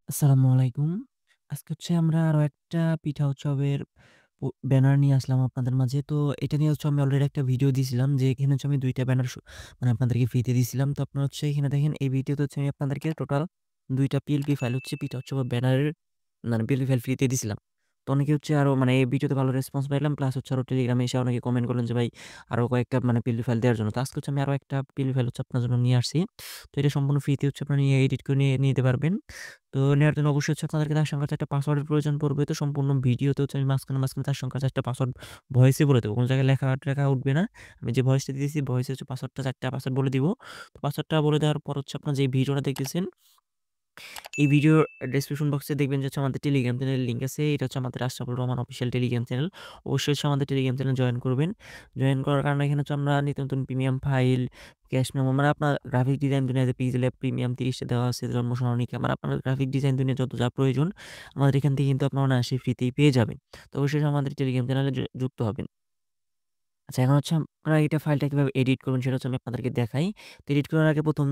আসসালামু আলাইকুম। আজকে হচ্ছে আমরা আরো একটা পিঠা উৎসবের ব্যানার নিয়ে আসলাম আপনাদের মাঝে। তো এটা নিয়ে হচ্ছে আমি অলরেডি একটা ভিডিও দিয়েছিলাম যে এখানে হচ্ছে আমি ২ টা ব্যানার মানে আপনাদেরকে ফ্রিতে দিয়েছিলাম। তো আপনারা হচ্ছে এখানে দেখেন এই ভিডিওতে হচ্ছে আমি আপনাদেরকে টোটাল ২ টা পিএলপি ফাইল হচ্ছে পিঠা উৎসবের ব্যানারের মানে পিএলপি ফাইল ফ্রিতে দিছিলাম। তো অনেকে হচ্ছে আরো মানে এই ভিডিওতে ভালো রেসপন্স পাইলাম। প্লাস হচ্ছে আরো টেলিগ্রামে এসে অনেকে কমেন্ট করলেন যে ভাই আরো কয়েকটা মানে পিএলপি ফাইল দেওয়ার জন্য। তো আজকে হচ্ছে আমি আরো একটা পিএলপি ফাইল হচ্ছে আপনার জন্য নিয়ে আসছি। তো এটা সম্পূর্ণ ফ্রিতে হচ্ছে আপনারা নিয়ে এডিট করে নিয়ে নিতে পারবেন। তো নেওয়ার জন্য অবশ্যই হচ্ছে আপনাদেরকে তার সংখ্যা ৪ টা পাসওয়ার্ডের প্রয়োজন পড়বে। তো সম্পূর্ণ ভিডিওতে হচ্ছে আমি মাঝখানে তার সংখ্যা ৪ টা পাসওয়ার্ড ভয়েসে বলে দেবো। কোন জায়গায় লেখা উঠবে না। আমি যে ভয়েসটা দিয়েছি ভয়েসে হচ্ছে পাসওয়ার্ডটা ৪ টা পাসওয়ার্ড বলে দিব। তো পাসওয়ার্ডটা বলে দেওয়ার পর হচ্ছে আপনার যে ভিডিওটা দেখতেছেন এই ভিডিওর ডেসক্রিপশন বক্সে দেখবেন যে হচ্ছে আমাদের টেলিগ্রাম চ্যানেলের লিঙ্ক আছে। এটা হচ্ছে আমাদের Ashraful Rahman official Telegram channel. অবশ্যই হচ্ছে আমাদের টেলিগ্রাম চ্যানেল জয়েন করবেন। জয়েন করার কারণে এখানে হচ্ছে আমরা নিত্য নতুন প্রিমিয়াম ফাইল, ক্যাশ মেমো মানে আপনার গ্রাফিক ডিজাইন দুনিয়াতে পিক্সেল প্রিমিয়াম ৩০ টা দেওয়া আছে। জন্ম সনদী মানে আপনার গ্রাফিক ডিজাইন দুনিয়া যত যা প্রয়োজন আমাদের এখান থেকে কিন্তু আপনারা অনায়াসে ফ্রিতেই পেয়ে যাবেন। তো অবশ্যই আমাদের টেলিগ্রাম চ্যানেলে যুক্ত হবেন। আচ্ছা এখন হচ্ছে আপনারা এটা ফাইলটা কিভাবে এডিট করবেন সেটা হচ্ছে আমি আপনাদেরকে দেখাই। তো এডিট করার আগে ১ম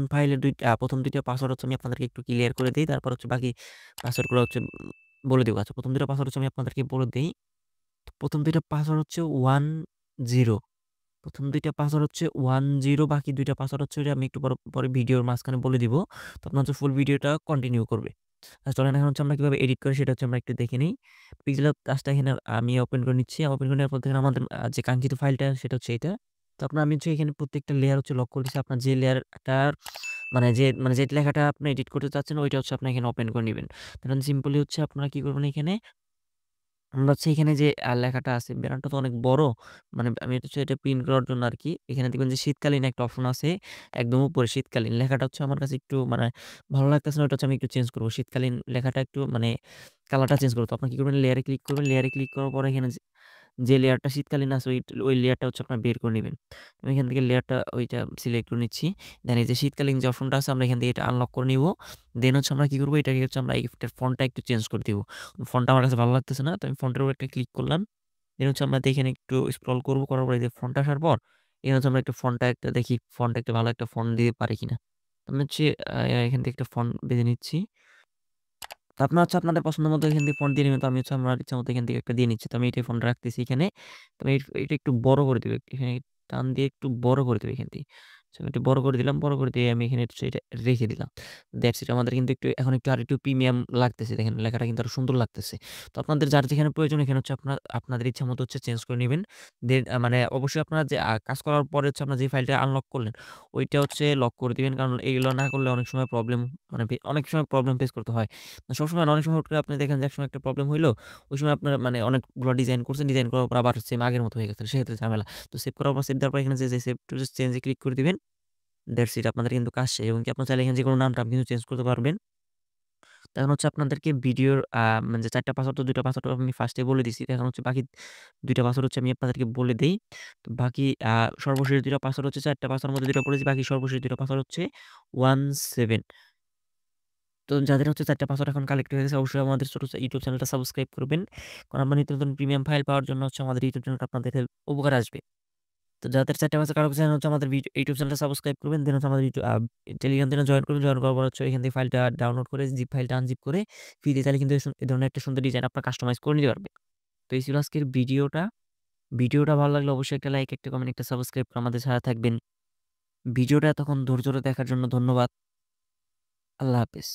২ টা পাসওয়ার্ড হচ্ছে আমি আপনাদেরকে একটু ক্লিয়ার করে দেই। তারপর হচ্ছে বাকি পাসওয়ার্ডগুলো হচ্ছে বলে দিব। আচ্ছা ১ম ২ টা পাসওয়ার্ড হচ্ছে আমি আপনাদেরকে বলে দেই। ১ম ২ টা পাসওয়ার্ড হচ্ছে 10 ১ম ২ টা পাসওয়ার্ড হচ্ছে 10 বাকি ২ টা পাসওয়ার্ড হচ্ছে ওইটা আমি একটু পরে ভিডিওর মাঝখানে বলে দিব। তো আপনার হচ্ছে ফুল ভিডিওটা কন্টিনিউ করবে। চলেন এখন হচ্ছে আমরা কিভাবে এডিট করি সেটা হচ্ছে আমরা একটু দেখে নেই। পিক্সেল কাজটা এখানে আমি ওপেন করে নিচ্ছি। ওপেন করে নেওয়ার পর দেখেন আমাদের যে কাঙ্ক্ষিত ফাইলটা সেটা হচ্ছে এটা। তো আপনার আমি হচ্ছে এখানে প্রত্যেকটা লেয়ার হচ্ছে লক করে দিচ্ছি। আপনার যে লেয়ারটার যে লেখাটা আপনি এডিট করতে চাচ্ছেন ওইটা হচ্ছে আপনি এখানে ওপেন করে নিবেন। ধরেন সিম্পলি হচ্ছে আপনারা কি করবেন এখানে আমরা হচ্ছে এখানে যে লেখাটা আছে ব্যানারটা তো অনেক বড়। মানে আমি হচ্ছে এটা প্রিন্ট করার জন্য আরকি। এখানে দেখবেন যে শীতকালীন একটা অপশন আছে। একদম উপরে শীতকালীন লেখাটা হচ্ছে আমার কাছে একটু মানে ভালো লাগতেছে না। ওটা হচ্ছে আমি একটু চেঞ্জ করব। শীতকালীন লেখাটা একটু মানে কালারটা চেঞ্জ করব। তো আপনি কি করবেন লেয়ারে ক্লিক করবেন। লেয়ারে ক্লিক করার পরে এখানে যে লেয়ারটা শীতকালীন আছে ওই লেয়ারটা হচ্ছে আপনার বের করে নিবেন। আমি এখান থেকে লেয়ারটা ওইটা সিলেক্ট করে নিচ্ছি। দেন এই যে শীতকালীন যে অপশনটা আছে আমরা এখান থেকে এটা আনলক করে নিব। দেন হচ্ছে আমরা কি করব এটাকে হচ্ছে আমরা এটার ফন্টটা একটু চেঞ্জ করে দিব। ফন্টটা আমার কাছে ভালো লাগতেছে না। তো আমি ফন্টের উপর একটা ক্লিক করলাম। দেন হচ্ছে আমরা এখানে একটু স্ক্রল করব। করার পরে এই যে ফন্ট আসার পর এখানে হচ্ছে আমরা একটা ফন্টটা একটা দেখি ফন্ট একটা ভালো একটা ফন্ট দিতে পারি কিনা। তো আমি হচ্ছে এখান থেকে একটা ফন্ট বেছে নিচ্ছি। তো আপনারা হচ্ছে আপনাদের পছন্দ মতো এখান থেকে ফন্ট দিয়ে নিবেন। তো আমি হচ্ছে আমার ইচ্ছা মতো এখান থেকে একটা দিয়ে নিচ্ছি। তো আমি এটাই ফন্ট রাখতেছি এখানে। তো আমি এটা একটু বড় করে দিব। এখানে টান দিয়ে একটু বড় করে দেব এখান থেকে। সো আমি একটু বড় করে দিলাম। বড় করে দিয়ে আমি এখানে হচ্ছে এটা রেখে দিলাম। দ্যাটস ইট আমাদের কিন্তু একটু এখন একটু আরেকটু প্রিমিয়াম লাগতেছে। দেখেন লেখাটা কিন্তু আরো সুন্দর লাগতেছে। তো আপনাদের যার যেখানে প্রয়োজন এখানে হচ্ছে আপনাদের ইচ্ছা মতো হচ্ছে চেঞ্জ করে নিবেন। দেন মানে অবশ্যই আপনারা যে কাজ করার পরে হচ্ছে আপনার যে ফাইলটা আনলক করলেন ওইটা হচ্ছে লক করে দিবেন। কারণ এগুলো না করলে অনেক সময় প্রবলেম মানে অনেক সময় প্রবলেম ফেস করতে হয়। সবসময় না, অনেক সময় হুট করে আপনি দেখেন যে একসময় একটা প্রবলেম হইলো, ওই সময় আপনার মানে অনেকগুলো ডিজাইন করছেন, ডিজাইন করার পর আবার সেম আগের মতো হয়ে গেছে। সেক্ষেত্রে ঝামেলা। তো সেভ করার পর সেভ দেওয়ার পর এখানে যে save to change A click করে দিবেন। দ্যাটস ইট আপনাদের কিন্তু কাজ শেষ এবং কি আপনার চাইলে এখানে যেকোনো নাম-টাম কিন্তু চেঞ্জ করতে পারবেন। তো এখন হচ্ছে আপনাদেরকে ভিডিওর মানে যে ৪ টা পাসওয়ার্ড তো ২ টা পাসওয়ার্ড আমি ফার্স্টে বলে দিছি। তো এখন হচ্ছে বাকি ২ টা পাসওয়ার্ড হচ্ছে আমি আপনাদেরকে বলে দেই। তো বাকি সর্বশেষ ২ টা পাসওয়ার্ড হচ্ছে ৪ টা পাসওয়ার্ডের মধ্যে ২ টা বলেছি। বাকি সর্বশেষ ২ টা পাসওয়ার্ড হচ্ছে 17 তো যাদের হচ্ছে ৪ টা পাসওয়ার্ড এখন কালেক্ট হয়ে গেছে অবশ্যই আমাদের ছোট ইউটিউব চ্যানেলটা সাবস্ক্রাইব করবেন। কারণ আমরা নিত্য নতুন প্রিমিয়াম ফাইল পাওয়ার জন্য হচ্ছে আমাদের ইউটিউব চ্যানেলটা আপনাদের উপকারে আসবে। তো যাদের ৪ টা পাসওয়ার্ড কারো কাছে হচ্ছে আমাদের ইউটিউব চ্যানেলটা সাবস্ক্রাইব করবেন। দেন হচ্ছে আমাদের টেলিগ্রাম চ্যানেল জয়েন করবেন। জয়েন করার পর হচ্ছে এখান থেকে ফাইলটা ডাউনলোড করে জিপ ফাইলটা আনজিপ করে ফ্রিতে চাইলে কিন্তু এ ধরনের একটা সুন্দর ডিজাইন আপনার কাস্টমাইজ করে নিতে পারবেন। তো এই ছিল আজকের ভিডিওটা। ভিডিওটা ভালো লাগলে অবশ্যই একটা লাইক, একটা কমেন্ট, একটা সাবস্ক্রাইব করে আমাদের সাথে থাকবেন। ভিডিওটা এতক্ষণ ধৈর্য ধরে দেখার জন্য ধন্যবাদ। আল্লাহ হাফেজ।